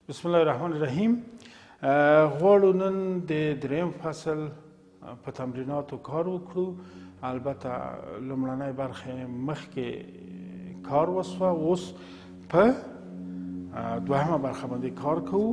بسم الله الرحمن الرحیم. غواړو نن د دریم فصل په تمریناتو کار وکړو. البته لومړنۍ برخه مخکې کار وسوه، اوس په دوهمه برخه باندې کار کوو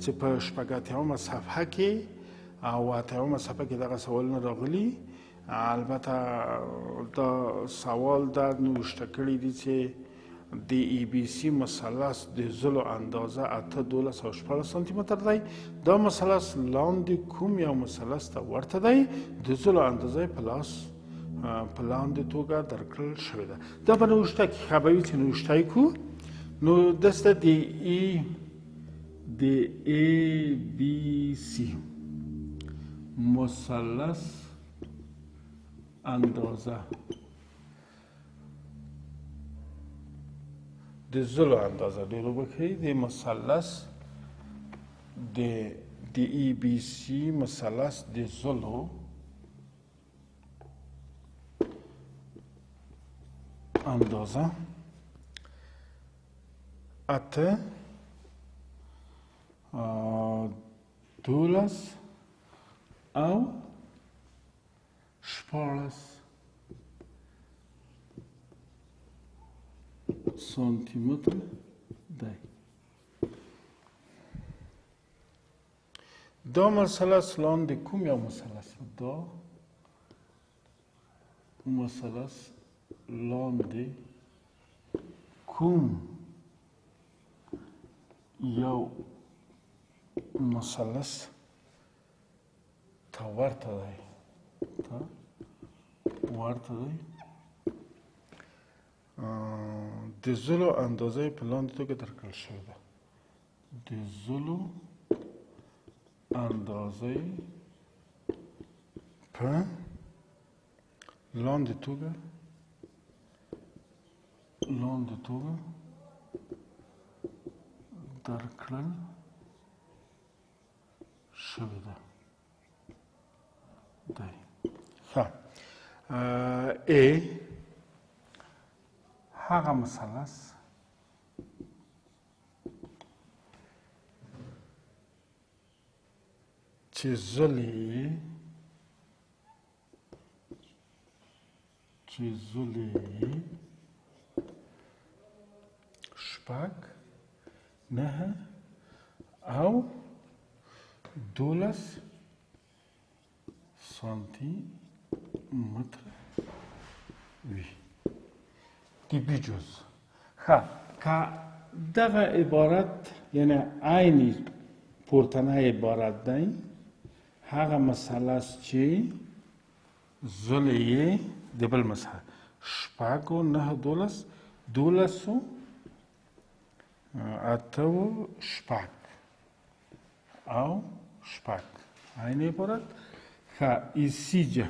چې په شپږ اتیاومه صفحه کې او اتیاومه صفحه کې دغه سوالونه راغلي. البته دا سوال دا نوشته کړي دي چې د ای بی سی مثلث د ضلع اندازه 8، 12 او 14 سانتی متر دی. دا مثلث لاندې کوم یو مثلث ته ورته دی؟ د ضلع اندازه په لاندې توګه درکړل شوې ده. دا په نوشته کې ښه به وي چې نوشته یې کړو. نو دلته د ای بی سی مثلث اندازه د ضلع اندازه ډېر وبښئ د مثلث د ای بی سی مثلث د ضلع اندازه 8، 12 او 14 سانتی متر دی. دا مثلث لاندې کوم یو مثلث؟ دا مثلث لاندې کوم یو مثلث ته ورته دی؟ د ضلع اندازه په لاندې توګه درکړل شوې ده. د ضلع اندازه په لاندې توګه درکړل شوې ده. ښه، ای هغه مثلث چې ضلع یې شپږ، 9 او 12 سانتی متر وي. د بي جز. ښه، که دغه عبارت یعنی عیني پورتنی عبارت دی، هغه مثلث چې ضلع یې د بل مثلث 6، 9، 12 8 او 6 عیني عبارت. ښه، ایسیجه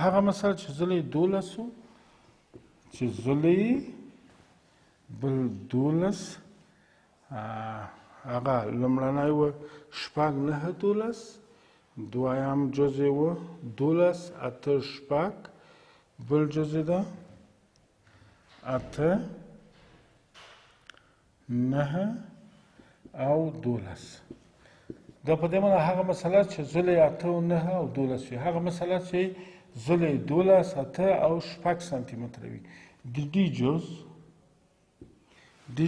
هغه مثلث چې ضلع یې 12 چې ضلع یې بل 12 هغه لومړنی و 6، 9، 12، دویم جز یې و 12، 8، 6، بل جز یې ده 8، 9 او 12. دا په دې معنی هغه مثلث چې ضلع یې 8، 9 او 12 وي. هغه مثلث چې ضلع یې 12، 8 او 6 سانتی متر وي. د ډي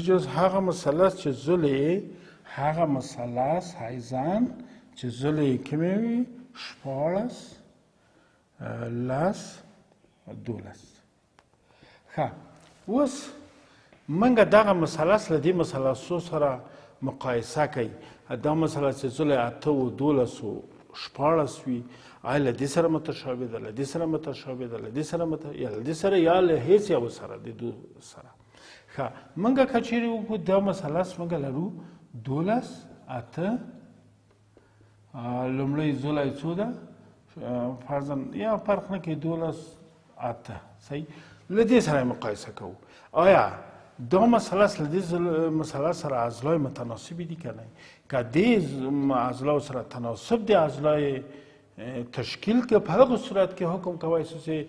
جز هغه مثلث چې ضلع یې هغه مثلث حیزان چې ضلع یې کومې وي 14، 10، 12. ښه، اوس موږ دغه مثلث له دې مثلثو سره مقایسه کوي. دا مثلث چې ضلع یې 8 و 12 و 14 وي، آیا له دې سره متشابه ده، له دې سره متشابه ده، له دې سره یا له دې سره یا له هیڅ یو سره د دو سره. ښه، موږ که چیرې وګورو دا مثلث موږ لرو 12، 8. لومړی ضلع یې څو ده؟ فرضاً یا فرق نه کوي 12، 8. صحیح، له دې سره یې مقایسه کوو. آیا دا مثلث له دې مثلث سره اضلاع متناسبې دي که نه؟ که دې اضلاع سره تناسب د اضلاع تشکیل که په هغه صورت کې حکم کوئ چې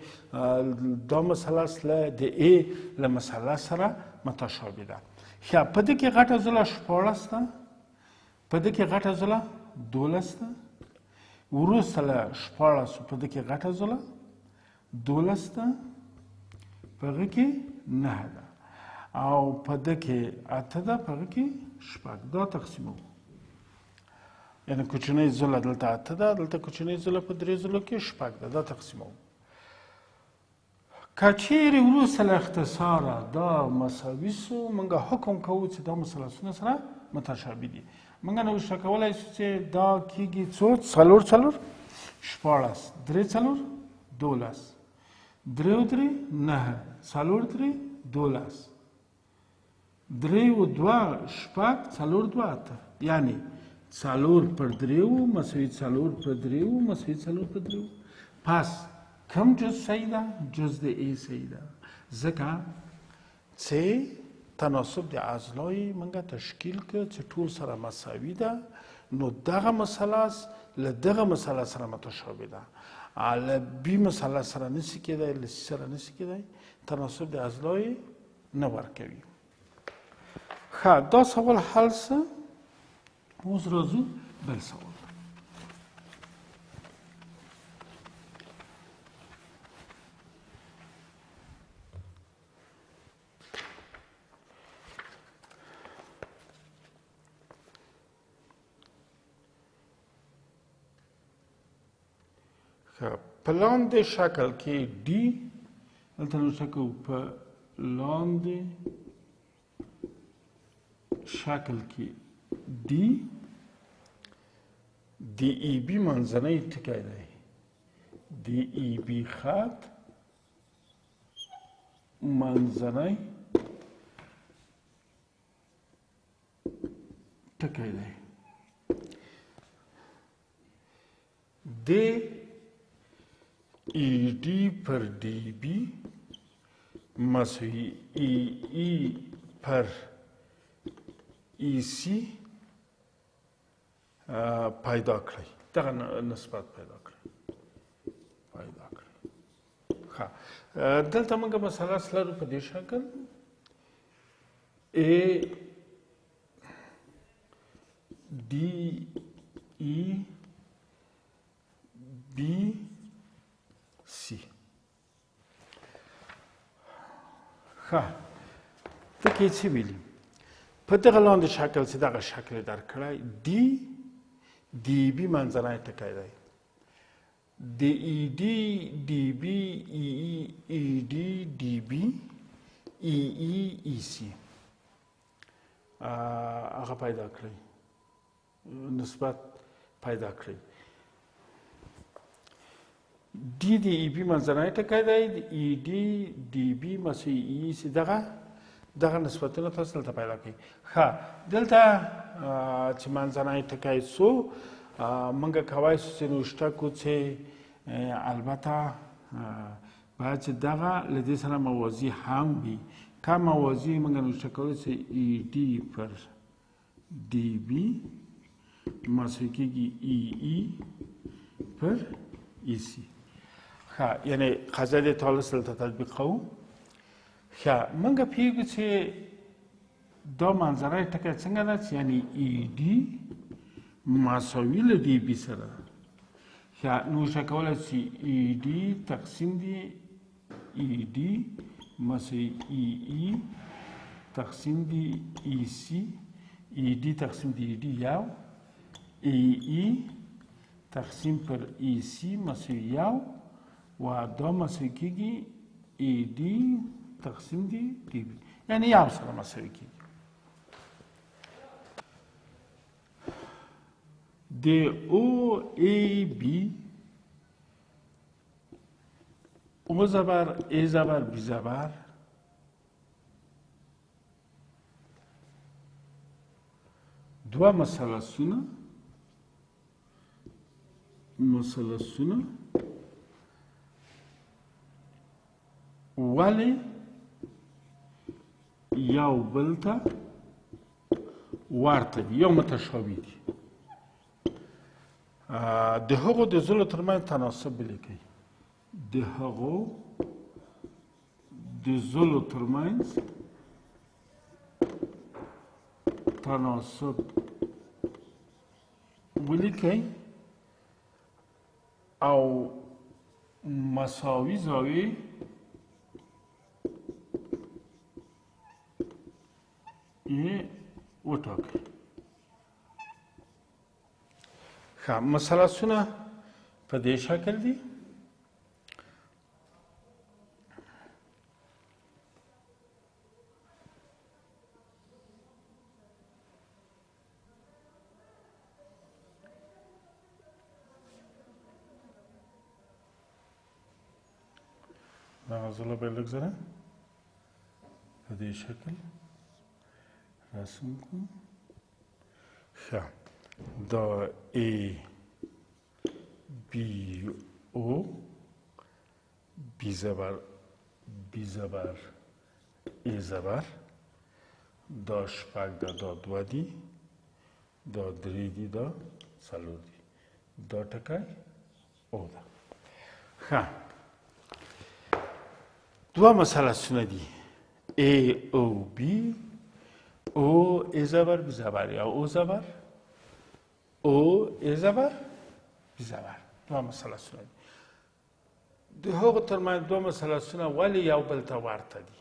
دا مثلث له د ای له مثلث سره متشابه ده. ښه په دې کې غټه ځله 14 ده، په دې کې غټه ځله 12 ده، وروسته له 14 په دې کې غټه ځله 12 ده، په هغه کې 9 ده او په دې کې 8 ده، په هغه کې 6. دا تقسیموو. یعنې کوچنۍ ځله دلته 8 ده، دلته کوچنۍ ځله په 3 ځلو کې 6 ده. دا تقسیموو. که چیرې وروسته له اختصاره دا مساوي سو، موږ حکم کوو چې دا مثلثونه سره متشابه دي. موږ نوشته کولی شو چې دا کېږي څو؟ 4 4 14 3 4 12 3 او 3 9 4 3 12 3 او 2 6 4 2 8. یعنی 4 پر 3 مساوي 4 پر 3 مساوي 4 پر 3. پس کم جز صحیح ده؟ جز د ای صحیح ده، ځکه چې تناسب د اضلاع موږ تشکیل کړ چې ټول سره مساوي ده، نو دغه مثلث له دغه مثلث سره متشابه ده، له بي مثلث سره نشي کېدی، له سي سره نشي کېدی، تناسب د اضلاع نه ورکوي. ښه دا سوال حل شه. اوس راځو بل سوال. په لاندې شکل کې ډي، دلته نوشته کوو په لاندې شکل کې ډي د ای بي منځنی ټکی دی، د ای بي خط منځنی ټکی دی. د ای ډي پر ډي بي مساوي ای ای پر ای سی پیدا کړئ. دغه نسبت پیدا کړئ. ښه دلته موږ مثلث لرو په دې شکل ای ډي ای بي سی. ښه ته کې څه ویلي؟ په دغه لاندې شکل چې دغه شکل یې درکړی ډي ډي بي منځنی ټکی دی، د ای ډي ډي بي ای ای ډي ډي بي ای ای ای سی هغه پیدا کړئ، نسبت پیدا کړئ. ډي د ای بي منځنی ټکی دی، د ای ډي ډي بي مساوي ای ای سی. دغه نسبتونه تاسو دلته پیدا کړئ. ښه دلته چې منځنی ټکی سو، موږ کولی شو چې نوشته کړو چې البته باید چې دغه له دې سره موازي هم وي. که موازي موږ نوشته کولی چې ای ډي پر ډي بي مساوي کېږي ای ای پر ای سی. ښه یعنې قاعده تالس دلته تطبیق کوو. ښه موږ پوهېږو چې دا منځنی ټکی څنګه ده، چې یعنې ای ډي مساوي له ډي بي سره. ښه نوشته کولی چې ای ډي تقسیم دی ای ډي مساوي ای ای تقسیم دی ای سی، ای ډي تقسیم دی ای ډي یو، ای ای تقسیم پر ای سی مساوي یو و دا مساوي کېږي ای ډي تقسیم دی ډي بي، یعنې یو سره مساوي کېږي. د او ای بی او زبر ای زبر بی زبر دوه مثلثونه ولې یو بل ته ورته دي، یو متشابه دي. د هغو د ځلو ترمنځ تناسب ولیکئ. د هغو د ځلو ترمنځ تناسب ولیکئ او مساوي زاویې یې وټاکئ. ښه، مثلثونه په دې شکل دي. دغه زله به لږ زره په دې شکل رسم کړو. ښه، دا A B O B زبر B زبر A زبر، دا شپږ ده، دا دوه دي، دا درې دي، دا څلور دي، دا ټکی O ده. ښه، دوه مثلثونه دي A O B، O A زبر B زبر یا O زبر O A زبر B زبر، دوه مثلثونه دي. د هغو ترمنځ دوه مثلثونه ولې یو بل ته ورته دي؟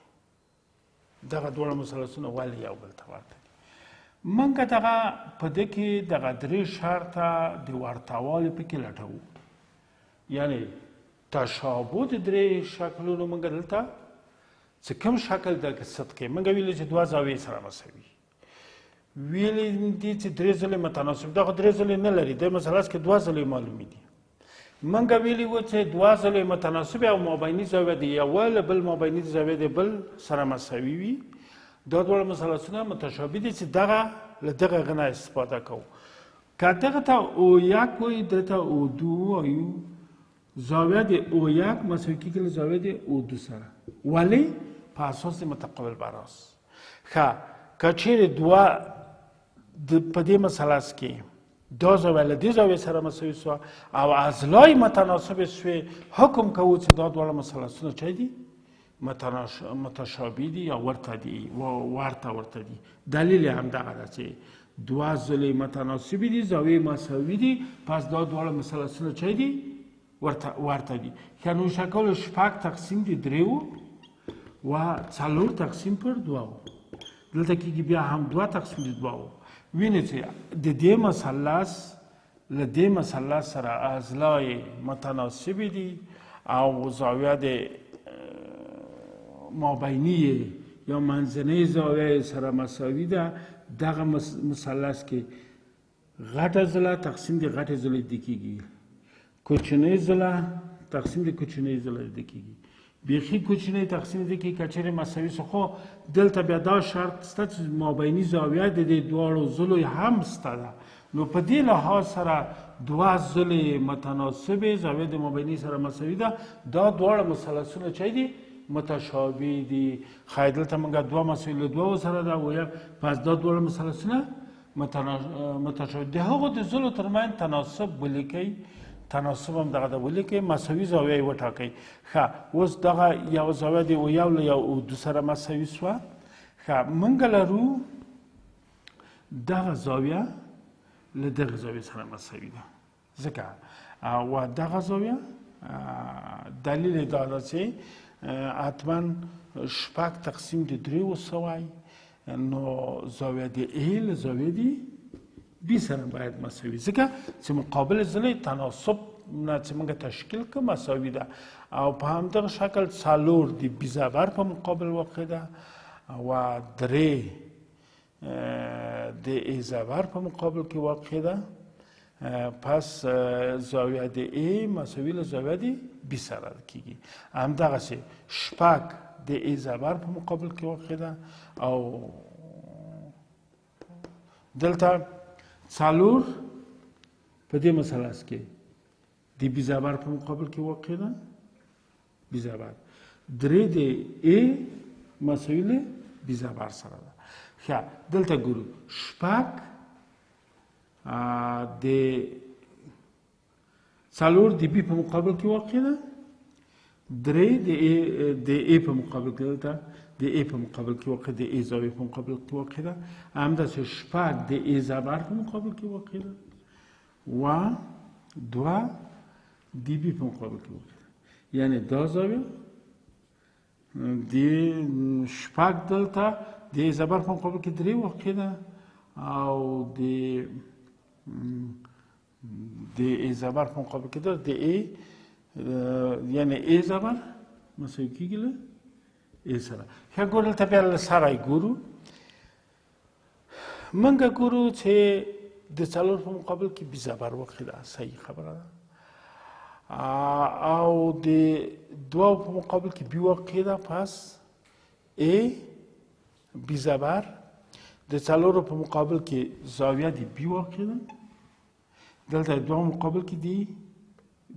دغه دواړه مثلثونه ولې یو بل ته ورته دي؟ موږ دغه په دې کې دغه درې شرطه د ورتهوالي پکې لټوو. یعنې تشابه د درې شکلونو موږ دلته چې کوم شکل دلته ست کوي، موږ ویلي چې دوه زاویې سره مساوي، ویلي دي چې درې ځلې متناسب، دغه درې ځلې نه لري، د مثلث کې دوه ځلې معلومې دي. موږ ویلي وو چې دوه ځلې متناسب او مابیني زاویه د یوه له بل مابیني زاویې د بل سره مساوي وي. دا دواړه مثلثونه متشابه دي چې دغه له دغه غنه استفاده کوو. که دغه ته O1 وایي، دغه ته O2 وایو، زاویه د O1 مساوي کېږي له زاویه د O2 سره. ولې؟ په اساس د متقابل براس. ښه، که چیرې دوه په دې مثلث کې دا زاویه له دې زاویې سره مساوي سوه او اضلاع متناسبې سوې، حکم کوو چې دا دواړه مثلثونه چی دي؟ متشابه دي یا ورته دي، ورته دي. دلیل یې همدغه ده چې دوه ځلې متناسبې دي، زاویې مساوي دي، پس دا دواړه مثلثونه چی دي؟ ورته دي. ښه، نو شکل شپږ تقسیم د دریو و څلور تقسیم پر دوه و. دلته کېږي بیا هم دوه تقسیم د دوه و. وینئ چې د دې مثلث له دې مثلث سره اضلاع متناسبې دي او زاویه د مابیني یا منځنۍ زاویه سره مساوي ده. دغه مثلث کې غټه ضلع تقسیم د غټې ضلع د کېږي، کوچنۍ ضلع تقسیم د کوچنۍ ضلع د کېږي، بیخي کوچنۍ تقسیم د کېږي که چیرې مساوي سو. خو دلته بیا دا شرط شته چې مابیني زاویه د دې دواړو ضلعو هم شته ده. نو په دې لحاظ سره دوه ضلع متناسبې، زاویه د مابیني سره مساوي ده. دا دواړه مثلثونه چی دي؟ متشابه دي. ښایي دلته موږ دوه مساوي له دوو سره ده ویل، پس دا دواړه مثلثونه متشابه. د هغو د ضلعو ترمنځ تناسب ولیکئ، تناسب هم دغه د ولیکئ، مساوي زاویه یې وټاکئ. ښه، اوس دغه یو زاویه د O1 له یو O2 سره مساوي سوه. ښه، موږ لرو دغه زاویه له دغه زاویې سره مساوي ده. ځکه و دغه زاویه دلیل یې دا ده چې حتما شپږ تقسیم د دریو سوی، نو زاویه د A له زاویې د B سره باید مساوي، ځکه چې مقابل ضلع تناسب نه چې موږ تشکیل که مساوي ده. او په همدغه شکل څلور د B زبر په مقابل واقع ده و درې د A زبر په مقابل کې واقع ده. پس زاویه د A مساوي له زاویه د B سره کېږي. همدغسې شپږ د A زبر په مقابل کې واقع ده او دلته څلور په دې مثلث کې د B زبر په مقابل کې واقع ده، B زبر. درې د A مساوي له B زبر سره ده. ښه، دلته ګورو شپږ د څلور د B په مقابل کې واقع ده، درې د ای په مقابل کې دلته د ای په مقابل کې واقع د ای زاویې په مقابل کې واقع ده همداسې شپږ د ای زبر په مقابل کې واقع ده و دوه د بي په مقابل کې واقع ده یعنې دا زاویه د شپږ دلته د ای زبر په مقابل کې درې واقع ده او د ای زبر په مقابل کې ده د ای یعنی ای زبر مساوي کېږي له ای سره ښه ګورو دلته بیا له سره یې ګورو موږ ګورو چې د څلور په مقابل کې بي زبر واقع ده صحیح خبره ده او د دوه په مقابل کې بي واقع ده پس ای بي زبر د څلورو په مقابل کې زاویه د بي واقع ده دلته د دوه مقابل کې دی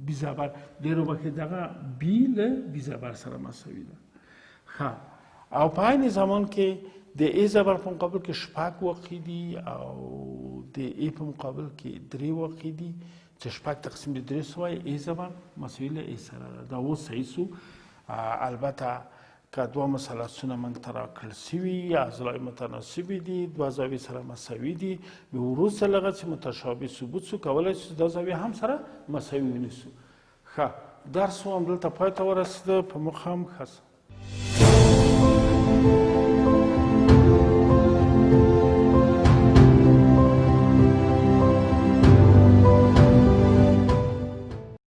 بي زبر ډېر وبخښئ دغه بي له بي زبر سره مساوي ده ښه او په عین زمان کې د ای زبر په مقابل کې شپږ واقع دي او د ای په مقابل کې درې واقع دي چې شپږ تقسیم د درې سوی ای زبر مساوي له ای سره ده دا اوس صحیح سو البته که دوه مثلثونه موږ ته راکړل سوي اضلاع متناسبې دي دوه زاویې سره مساوي دي بیا وروسته له هغه چې متشابه ثبوت سو کولی شو دا زاویې هم سره مساوي ونیسو ښه درس مو همدلته پای ته ورسېده په مخه هم ښه